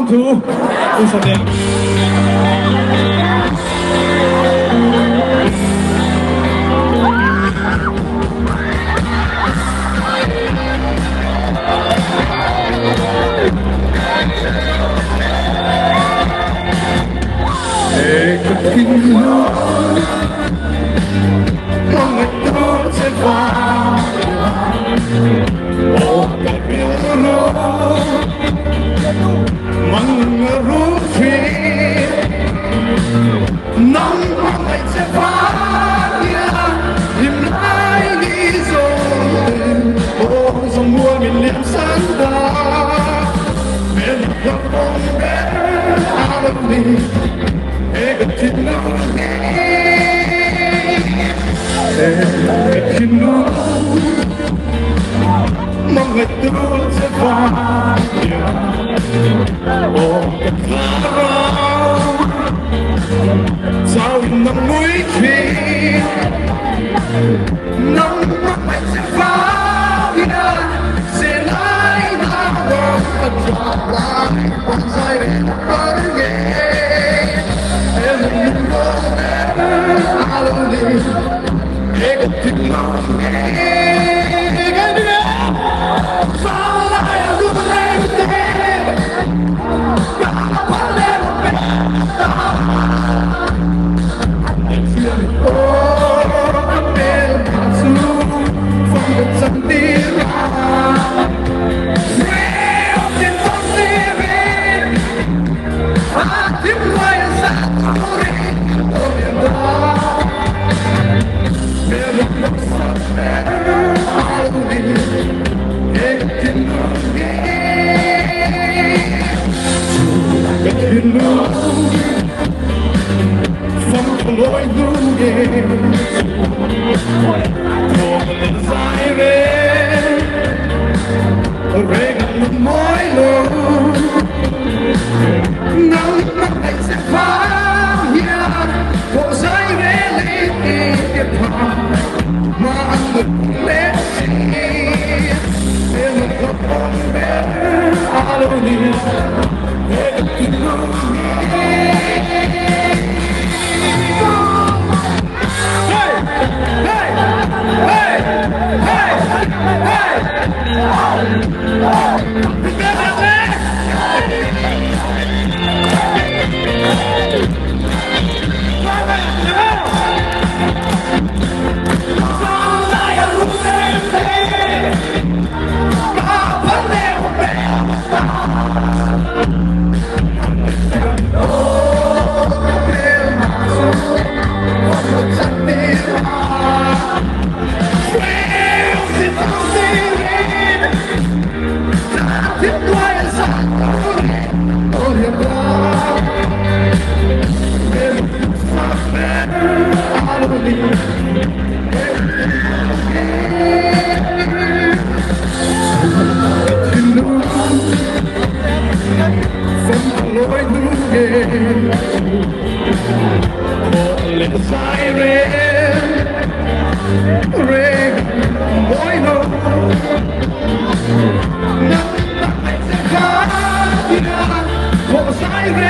1, 2 웃어내. Mong người tôi sẽ qua sao nằm mũi thuyền nóng mắt mày sẽ phá sẽ lại nào đó thật rõ lại con dài đến con ghê em đừng có alo đi để gặp tình lòng nghe lối lưu đêm Buenos Aires regalo mỗi lối nắng mắt anh sẽ phá bộ giấy về lấy điện thoại mà anh ngực lên em một con bé alo đi để được tin lòng Buenos Aires, bueno, Buenos Aires,